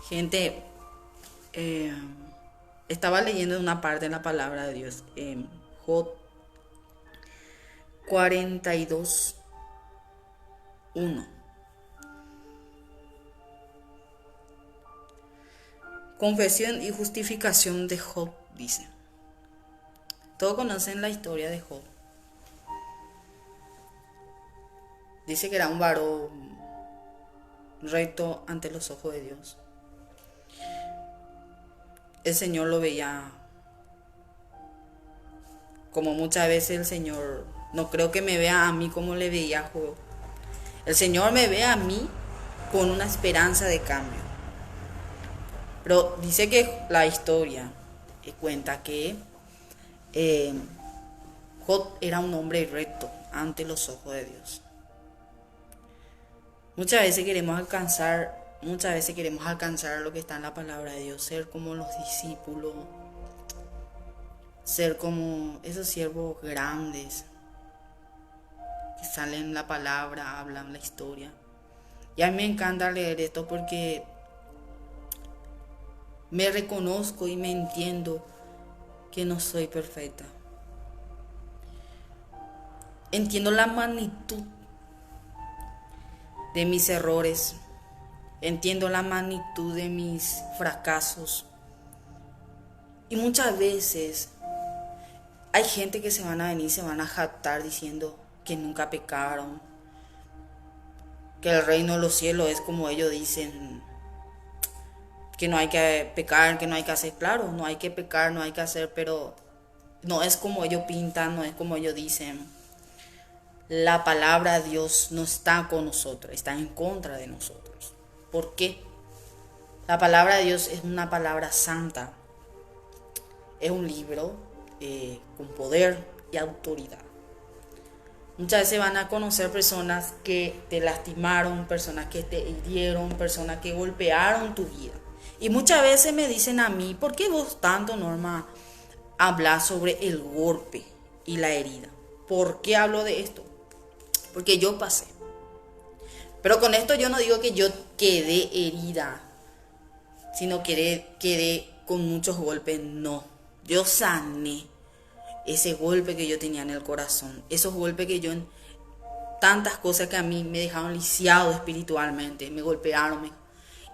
Gente, eh, estaba leyendo una parte en la palabra de Dios, en Job 42:1. Confesión y justificación de Job, dice. Todos conocen la historia de Job. Dice que era un varón recto ante los ojos de Dios. El Señor lo veía como muchas veces el Señor, no creo que me vea a mí como le veía a Job. El Señor me ve a mí con una esperanza de cambio. Pero dice que la historia cuenta que eh, Job era un hombre recto ante los ojos de Dios. Muchas veces queremos alcanzar lo que está en la palabra de Dios, ser como los discípulos, ser como esos siervos grandes que salen en la palabra, hablan la historia. Y a mí me encanta leer esto porque me reconozco y me entiendo que no soy perfecta. Entiendo la magnitud de mis errores. Entiendo la magnitud de mis fracasos. Y muchas veces hay gente que se van a venir, se van a jactar diciendo que nunca pecaron, que el reino de los cielos es como ellos dicen, que no hay que pecar, que no hay que hacer. Claro, no hay que pecar, no hay que hacer, pero no es como ellos pintan, no es como ellos dicen. La palabra de Dios no está con nosotros, está en contra de nosotros. ¿Por qué? La palabra de Dios es una palabra santa. Es un libro con poder y autoridad. Muchas veces van a conocer personas que te lastimaron, personas que te hirieron, personas que golpearon tu vida. Y muchas veces me dicen a mí, ¿por qué vos tanto, Norma, hablas sobre el golpe y la herida? ¿Por qué hablo de esto? Porque yo pasé. Pero con esto yo no digo que yo quedé herida, sino que quedé con muchos golpes. No, yo sané ese golpe que yo tenía en el corazón, esos golpes que yo, tantas cosas que a mí me dejaron lisiado espiritualmente, me golpearon,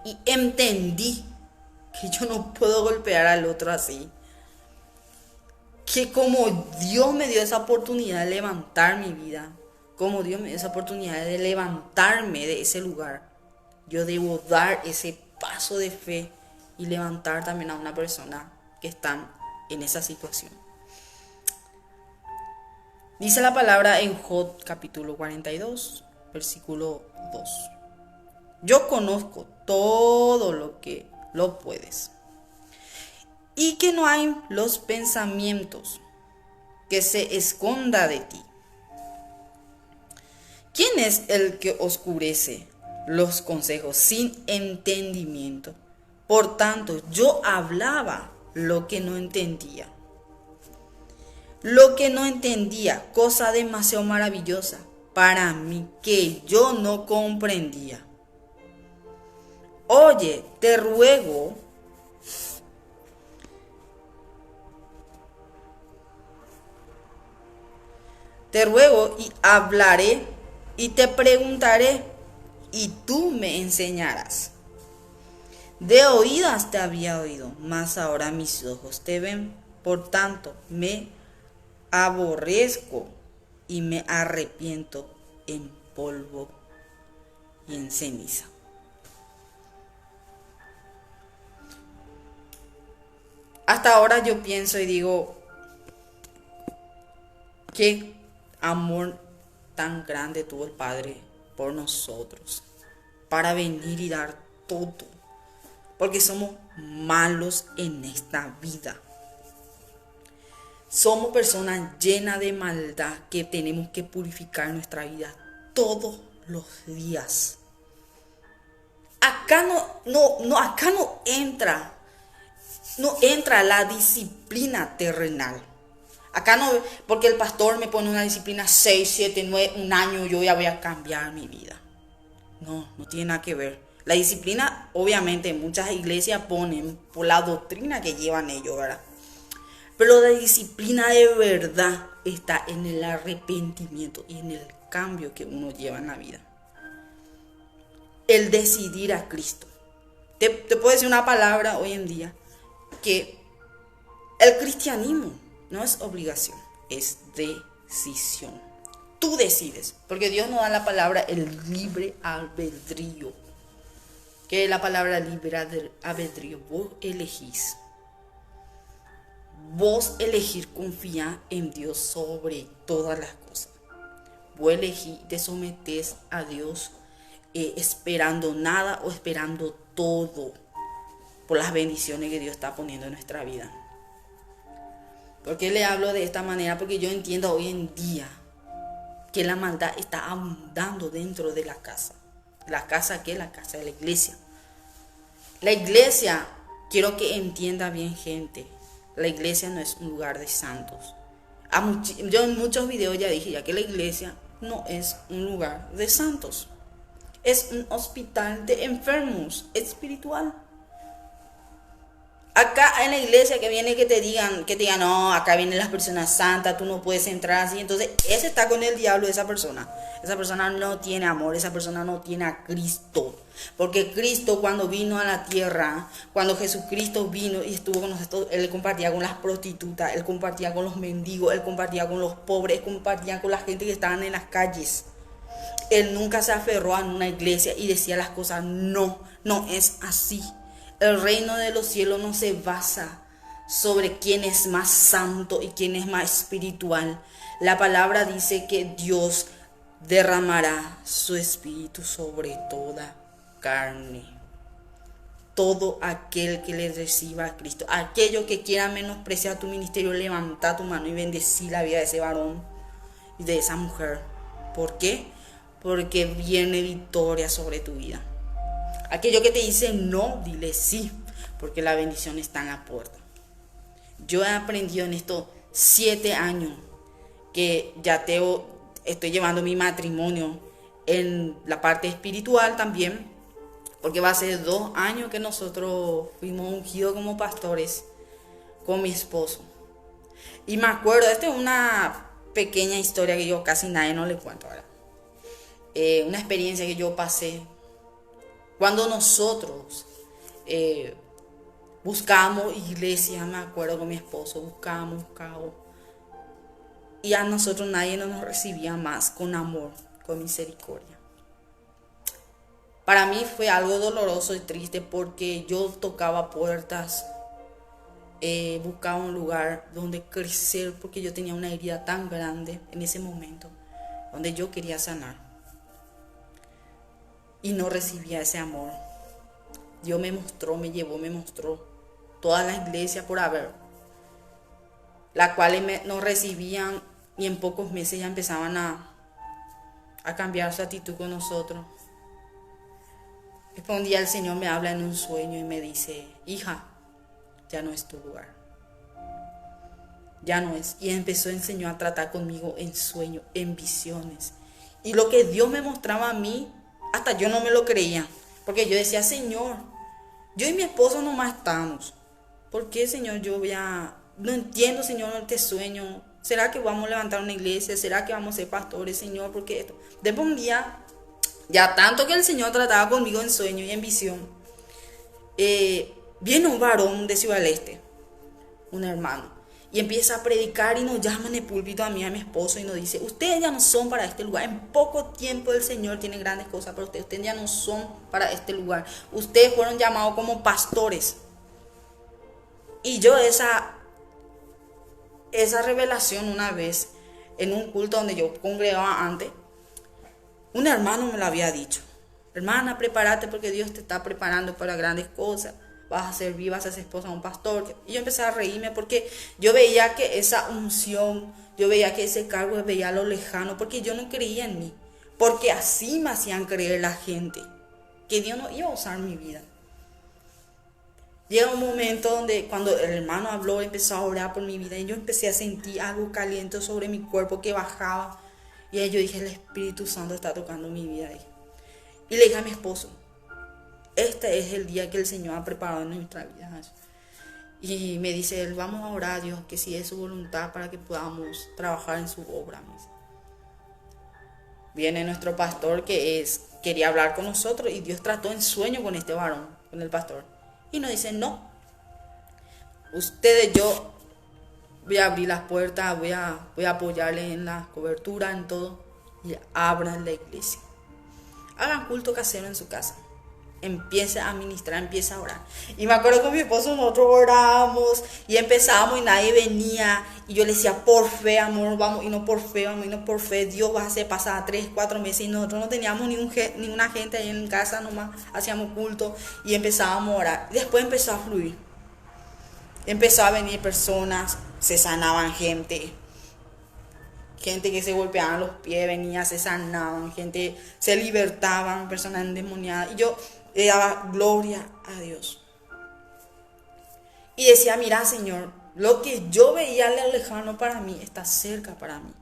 y entendí que yo no puedo golpear al otro así. Que como Dios me dio esa oportunidad de levantar mi vida, como Dios me dio esa oportunidad de levantarme de ese lugar, yo debo dar ese paso de fe y levantar también a una persona que está en esa situación. Dice la palabra en Job capítulo 42, versículo 2. Yo conozco todo lo que lo puedes y que no hay los pensamientos que se esconda de ti. ¿Quién es el que oscurece los consejos sin entendimiento? Por tanto, yo hablaba lo que no entendía. Lo que no entendía, cosa demasiado maravillosa para mí que yo no comprendía. Oye, te ruego y hablaré y te preguntaré y tú me enseñarás. De oídas te había oído, mas ahora mis ojos te ven. Por tanto, me aborrezco y me arrepiento en polvo y en ceniza. Hasta ahora yo pienso y digo, qué amor tan grande tuvo el Padre por nosotros, para venir y dar todo, porque somos malos en esta vida. Somos personas llenas de maldad que tenemos que purificar nuestra vida todos los días. Acá no entra la disciplina terrenal. Acá no, porque el pastor me pone una disciplina 6, 7, 9, un año, yo ya voy a cambiar mi vida. No tiene nada que ver. La disciplina, obviamente, muchas iglesias ponen por la doctrina que llevan ellos, ¿verdad? Pero la disciplina de verdad está en el arrepentimiento y en el cambio que uno lleva en la vida. El decidir a Cristo. Te puedo decir una palabra hoy en día, que el cristianismo no es obligación, es decisión. Tú decides, porque Dios nos da la palabra el libre albedrío. ¿Qué es la palabra libre albedrío? Vos elegís. Vos elegir confiar en Dios sobre todas las cosas. Vos elegís, te sometés a Dios esperando nada o esperando todo por las bendiciones que Dios está poniendo en nuestra vida. ¿Por qué le hablo de esta manera? Porque yo entiendo hoy en día que la maldad está abundando dentro de la casa. ¿La casa qué? La casa de la iglesia. La iglesia, quiero que entienda bien, gente, la iglesia no es un lugar de santos. Yo en muchos videos ya dije ya que la iglesia no es un lugar de santos. Es un hospital de enfermos espiritual. Acá en la iglesia que viene que te digan, no, acá vienen las personas santas, tú no puedes entrar así. Entonces ese está con el diablo de esa persona. Esa persona no tiene amor, esa persona no tiene a Cristo. Porque Cristo cuando vino a la tierra, cuando Jesucristo vino y estuvo con nosotros, Él compartía con las prostitutas, Él compartía con los mendigos, Él compartía con los pobres, Él compartía con la gente que estaban en las calles. Él nunca se aferró a una iglesia y decía las cosas, no es así. El reino de los cielos no se basa sobre quién es más santo y quién es más espiritual. La palabra dice que Dios derramará su espíritu sobre toda carne. Todo aquel que le reciba a Cristo, aquello que quiera menospreciar tu ministerio, levanta tu mano y bendecí la vida de ese varón y de esa mujer. ¿Por qué? Porque viene victoria sobre tu vida. Aquello que te dice no, dile sí, porque la bendición está en la puerta. Yo he aprendido en estos 7 años que ya estoy llevando mi matrimonio en la parte espiritual también, porque va a ser 2 años que nosotros fuimos ungidos como pastores con mi esposo. Y me acuerdo, esta es una pequeña historia que yo casi nadie no le cuento ahora. Una experiencia que yo pasé cuando nosotros buscamos iglesia, me acuerdo con mi esposo, buscamos. Y a nosotros nadie nos recibía más con amor, con misericordia. Para mí fue algo doloroso y triste porque yo tocaba puertas, buscaba un lugar donde crecer porque yo tenía una herida tan grande en ese momento, donde yo quería sanar. Y no recibía ese amor. Dios me mostró toda la iglesia por haber, la cual no recibían y en pocos meses ya empezaban a cambiar su actitud con nosotros. Después un día el Señor me habla en un sueño y me dice, hija, ya no es tu lugar. Ya no es. Y empezó a enseñar a tratar conmigo en sueños, en visiones. Y lo que Dios me mostraba a mí, hasta yo no me lo creía. Porque yo decía, Señor, yo y mi esposo nomás estamos. ¿Por qué, Señor? No entiendo, Señor, este sueño. ¿Será que vamos a levantar una iglesia? ¿Será que vamos a ser pastores, Señor? Porque esto. Después un día, ya tanto que el Señor trataba conmigo en sueño y en visión, viene un varón de Ciudad del Este, un hermano. Y empieza a predicar y nos llama en el púlpito a mí y a mi esposo y nos dice, ustedes ya no son para este lugar. En poco tiempo el Señor tiene grandes cosas para ustedes. Ustedes ya no son para este lugar. Ustedes fueron llamados como pastores. Y yo esa revelación una vez, en un culto donde yo congregaba antes, un hermano me lo había dicho. Hermana, prepárate porque Dios te está preparando para grandes cosas. Vas a servir, vas a ser esposa de un pastor. Y yo empecé a reírme porque yo veía que esa unción, yo veía que ese cargo, veía lo lejano, porque yo no creía en mí. Porque así me hacían creer la gente, que Dios no iba a usar mi vida. Llega un momento donde cuando el hermano habló, empezó a orar por mi vida y yo empecé a sentir algo caliente sobre mi cuerpo que bajaba. Y ahí yo dije, el Espíritu Santo está tocando mi vida ahí. Y le dije a mi esposo, este es el día que el Señor ha preparado en nuestra vida. Y me dice él, vamos a orar a Dios, que si es su voluntad para que podamos trabajar en su obra. Viene nuestro pastor quería hablar con nosotros y Dios trató en sueño con este varón, con el pastor. Y nos dice, no, ustedes, yo voy a abrir las puertas, voy a apoyarles en la cobertura, en todo, y abran la iglesia. Hagan culto casero en su casa. Empieza a ministrar, empieza a orar. Y me acuerdo con mi esposo nosotros orábamos y empezábamos y nadie venía. Y yo le decía, por fe, amor, vamos, y no por fe, vamos, y no por fe. Dios va a hacer pasar 3, 4 meses y nosotros no teníamos ninguna gente ahí en casa, nomás hacíamos culto y empezábamos a orar. Y después empezó a fluir. Empezó a venir personas, se sanaban gente que se golpeaban los pies, venía, se sanaban, gente se libertaban, personas endemoniadas. Y yo le daba gloria a Dios. Y decía, mira, Señor, lo que yo veía lejano para mí está cerca para mí.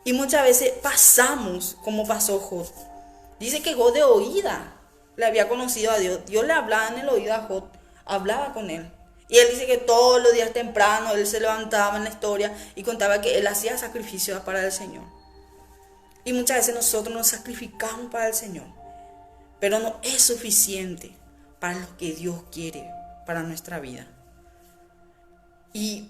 Y muchas veces pasamos como pasó Job. Dice que Job de oída le había conocido a Dios. Dios le hablaba en el oído a Job, hablaba con él. Y él dice que todos los días temprano él se levantaba en la historia y contaba que él hacía sacrificios para el Señor. Y muchas veces nosotros nos sacrificamos para el Señor, pero no es suficiente para lo que Dios quiere para nuestra vida. Y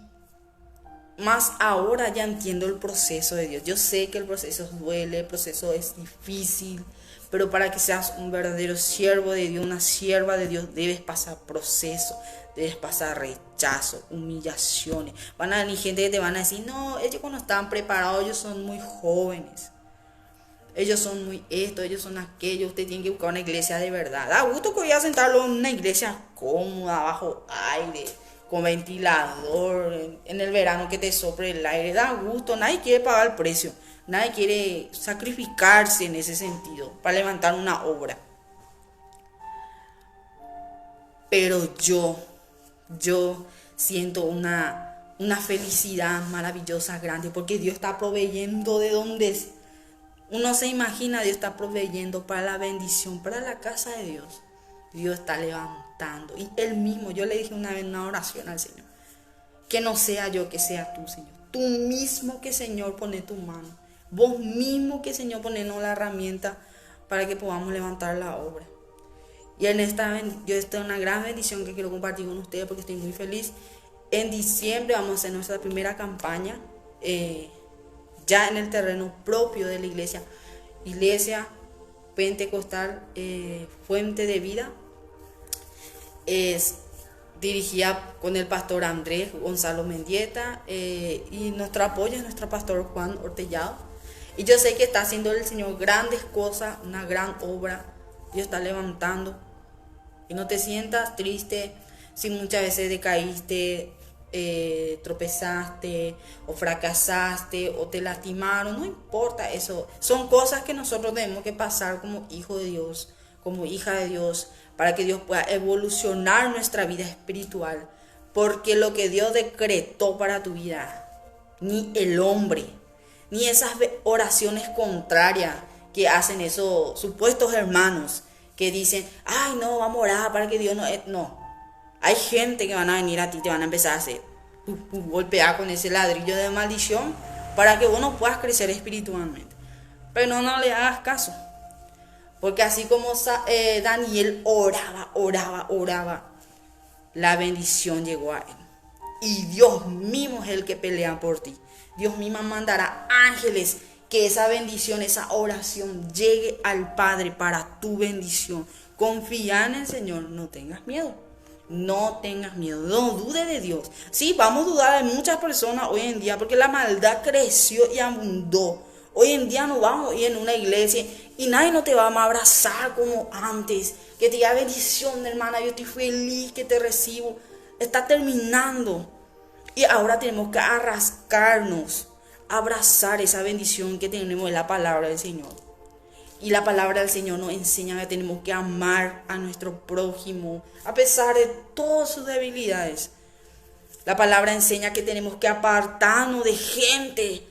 más ahora ya entiendo el proceso de Dios. Yo sé que el proceso duele, el proceso es difícil, pero para que seas un verdadero siervo de Dios, una sierva de Dios, debes pasar proceso, debes pasar rechazo, humillaciones. Van a venir gente que te van a decir, no, ellos cuando están preparados, ellos son muy jóvenes. Ellos son muy esto, ellos son aquello. Usted tiene que buscar una iglesia de verdad. Da gusto que voy a sentarlo en una iglesia cómoda, bajo aire, con ventilador, en el verano que te sopre el aire. Da gusto, nadie quiere pagar el precio. Nadie quiere sacrificarse en ese sentido para levantar una obra. Pero yo siento una felicidad maravillosa, grande, porque Dios está proveyendo de donde uno se imagina. Dios está proveyendo para la bendición, para la casa de Dios. Dios está levantando. Y Él mismo, yo le dije una vez en una oración al Señor, que no sea yo, que sea tú, Señor. Tú mismo que, Señor, pone tu mano. Vos mismo que, Señor, ponenos la herramienta para que podamos levantar la obra. Y esta es una gran bendición que quiero compartir con ustedes porque estoy muy feliz. En diciembre vamos a hacer nuestra primera campaña, ya en el terreno propio de la iglesia Pentecostal Fuente de Vida. Es dirigida con el pastor Andrés Gonzalo Mendieta, y nuestro apoyo es nuestro pastor Juan Ortellado. Y yo sé que está haciendo el Señor grandes cosas, una gran obra. Dios está levantando. Y no te sientas triste si muchas veces decaíste, tropezaste o fracasaste o te lastimaron. No importa eso. Son cosas que nosotros tenemos que pasar como hijo de Dios, como hija de Dios, para que Dios pueda evolucionar nuestra vida espiritual. Porque lo que Dios decretó para tu vida, ni el hombre, ni esas oraciones contrarias que hacen esos supuestos hermanos que dicen, ay no, vamos a orar para que Dios no... No, hay gente que van a venir a ti, te van a empezar a hacer golpear con ese ladrillo de maldición para que vos no puedas crecer espiritualmente. Pero no le hagas caso, porque así como Daniel oraba, la bendición llegó a él. Y Dios mismo es el que pelea por ti. Dios mismo mandará ángeles que esa bendición, esa oración llegue al Padre para tu bendición. Confía en el Señor, no tengas miedo. No tengas miedo, no dudes de Dios. Sí, vamos a dudar de muchas personas hoy en día porque la maldad creció y abundó. Hoy en día no vamos a ir en una iglesia y nadie no te va a abrazar como antes. Que te diga bendición, hermana, yo estoy feliz que te recibo. Está terminando. Y ahora tenemos que arrascarnos, abrazar esa bendición que tenemos en la palabra del Señor. Y la palabra del Señor nos enseña que tenemos que amar a nuestro prójimo a pesar de todas sus debilidades. La palabra enseña que tenemos que apartarnos de gente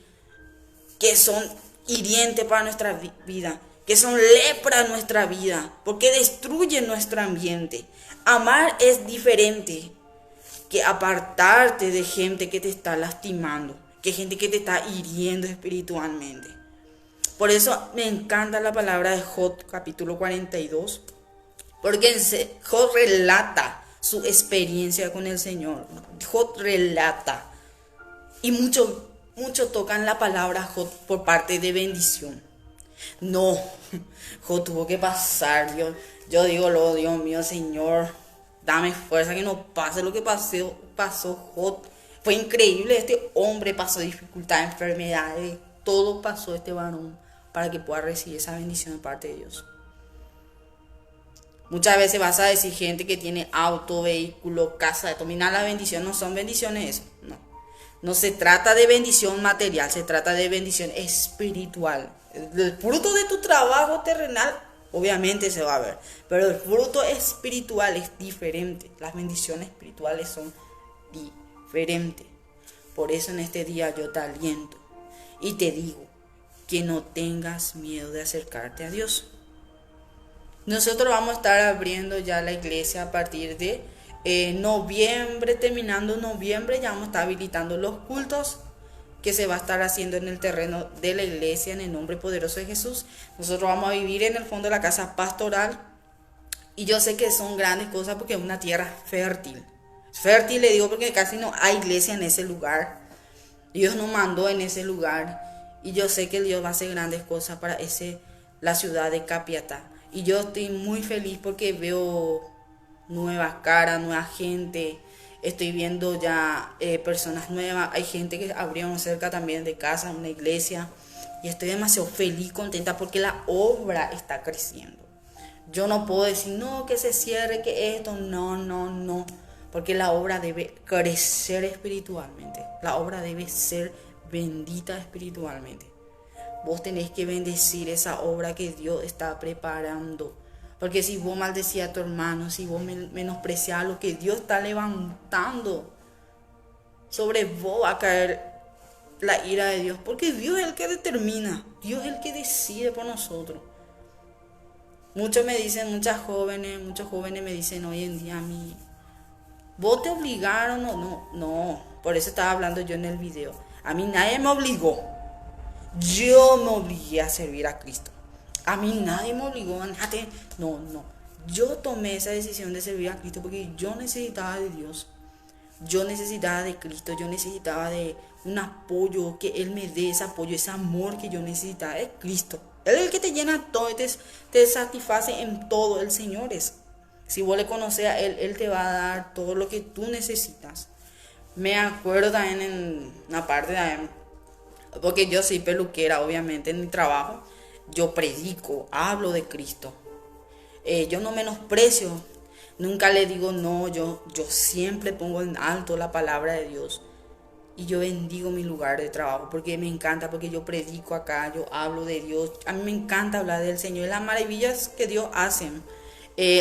que son hirientes para nuestra vida, que son lepra en nuestra vida, porque destruyen nuestro ambiente. Amar es diferente que apartarte de gente que te está lastimando, que gente que te está hiriendo espiritualmente. Por eso me encanta la palabra de Job, capítulo 42, porque Job relata su experiencia con el Señor. Job relata, y mucho tocan la palabra Job por parte de bendición. No, Job tuvo que pasar. Yo digo, Dios mío, Señor, dame fuerza que no pase lo que pasó Job. Fue increíble, este hombre pasó dificultades, enfermedades, todo pasó este varón para que pueda recibir esa bendición de parte de Dios. Muchas veces vas a decir gente que tiene auto, vehículo, casa, dominar la bendición, no son bendiciones eso, no. No se trata de bendición material, se trata de bendición espiritual. El fruto de tu trabajo terrenal obviamente se va a ver, pero el fruto espiritual es diferente. Las bendiciones espirituales son diferentes. Por eso en este día yo te aliento y te digo que no tengas miedo de acercarte a Dios. Nosotros vamos a estar abriendo ya la iglesia a partir de noviembre, terminando noviembre, ya vamos a estar habilitando los cultos que se va a estar haciendo en el terreno de la iglesia en el nombre poderoso de Jesús. Nosotros vamos a vivir en el fondo de la casa pastoral y yo sé que son grandes cosas porque es una tierra fértil. Fértil le digo porque casi no hay iglesia en ese lugar. Dios nos mandó en ese lugar y yo sé que Dios va a hacer grandes cosas para la ciudad de Capiatá. Y yo estoy muy feliz porque veo nuevas caras, nueva gente. Estoy viendo ya personas nuevas. Hay gente que abrieron cerca también de casa, una iglesia. Y estoy demasiado feliz, contenta porque la obra está creciendo. Yo no puedo decir, no, que se cierre, que esto. No. Porque la obra debe crecer espiritualmente. La obra debe ser bendita espiritualmente. Vos tenés que bendecir esa obra que Dios está preparando. Porque si vos maldecías a tu hermano, si vos menospreciás lo que Dios está levantando, sobre vos va a caer la ira de Dios. Porque Dios es el que determina, Dios es el que decide por nosotros. Muchos jóvenes me dicen hoy en día a mí, ¿vos te obligaron o no? Por eso estaba hablando yo en el video. A mí nadie me obligó. Yo me obligué a servir a Cristo. A mí nadie me obligó a nada. No. Yo tomé esa decisión de servir a Cristo porque yo necesitaba de Dios. Yo necesitaba de Cristo. Yo necesitaba de un apoyo, que Él me dé ese apoyo, ese amor que yo necesitaba. Es Cristo. Él es el que te llena todo y te satisface en todo. El Señor es. Si vos le conoces a Él, Él te va a dar todo lo que tú necesitas. Me acuerdo también en una parte también, porque yo soy peluquera, obviamente, en mi trabajo. Yo predico, hablo de Cristo. Yo no menosprecio. Nunca le digo no. Yo siempre pongo en alto la palabra de Dios. Y yo bendigo mi lugar de trabajo porque me encanta, porque yo predico acá, yo hablo de Dios. A mí me encanta hablar del Señor y las maravillas que Dios hace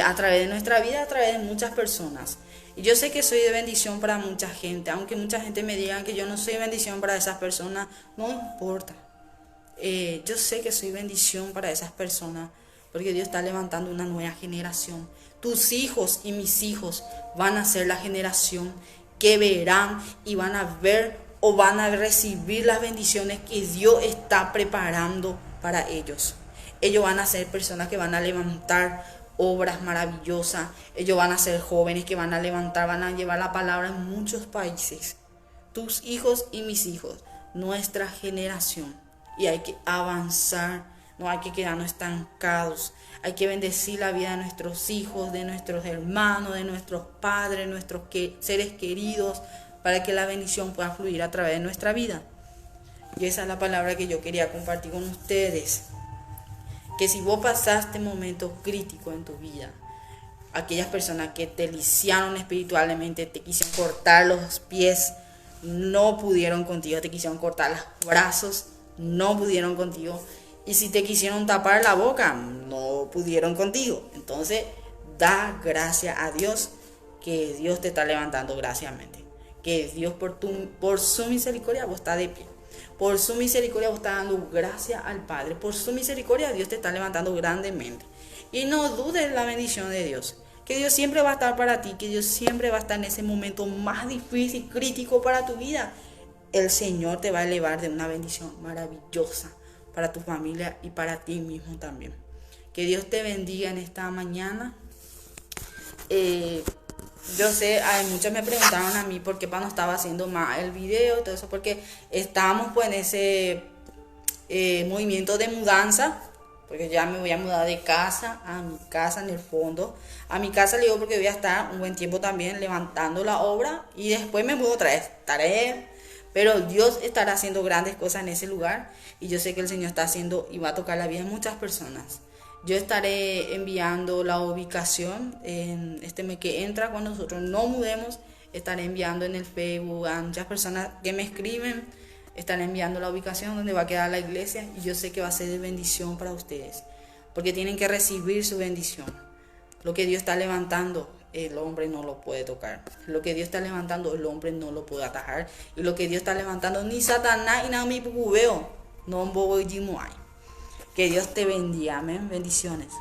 a través de nuestra vida, a través de muchas personas. Y yo sé que soy de bendición para mucha gente, aunque mucha gente me diga que yo no soy bendición para esas personas, no importa. Yo sé que soy bendición para esas personas, porque Dios está levantando una nueva generación. Tus hijos y mis hijos van a ser la generación que verán y van a ver o van a recibir las bendiciones que Dios está preparando para ellos. Ellos van a ser personas que van a levantar obras maravillosas. Ellos van a ser jóvenes que van a levantar, van a llevar la palabra en muchos países. Tus hijos y mis hijos, nuestra generación. Y hay que avanzar, no hay que quedarnos estancados. Hay que bendecir la vida de nuestros hijos, de nuestros hermanos, de nuestros padres, de nuestros seres queridos, para que la bendición pueda fluir a través de nuestra vida. Y esa es la palabra que yo quería compartir con ustedes. Que si vos pasaste momentos críticos en tu vida, aquellas personas que te lisiaron espiritualmente, te quisieron cortar los pies, no pudieron contigo, te quisieron cortar los brazos, no pudieron contigo, y si te quisieron tapar la boca, no pudieron contigo. Entonces, da gracias a Dios que Dios te está levantando graciosamente, que Dios por su misericordia vos estás de pie. Por su misericordia vos estás dando gracias al Padre. Por su misericordia Dios te está levantando grandemente. Y no dudes la bendición de Dios. Que Dios siempre va a estar para ti. Que Dios siempre va a estar en ese momento más difícil, crítico para tu vida. El Señor te va a elevar de una bendición maravillosa para tu familia y para ti mismo también. Que Dios te bendiga en esta mañana. Yo sé, muchos me preguntaron a mí por qué no estaba haciendo más el video, todo eso, porque estábamos pues en ese movimiento de mudanza, porque ya me voy a mudar de casa a mi casa en el fondo. A mi casa le digo porque voy a estar un buen tiempo también levantando la obra y después me mudo otra vez. Pero Dios estará haciendo grandes cosas en ese lugar y yo sé que el Señor está haciendo y va a tocar la vida de muchas personas. Yo estaré enviando la ubicación en este mes que entra, cuando nosotros no mudemos. Estaré enviando en el Facebook a muchas personas que me escriben. Estaré enviando la ubicación donde va a quedar la iglesia y yo sé que va a ser de bendición para ustedes, porque tienen que recibir su bendición. Lo que Dios está levantando, el hombre no lo puede tocar. Lo que Dios está levantando, el hombre no lo puede atajar. Y lo que Dios está levantando, ni Satanás y nada mi veo. No voy. Que Dios te bendiga. Amén. Bendiciones.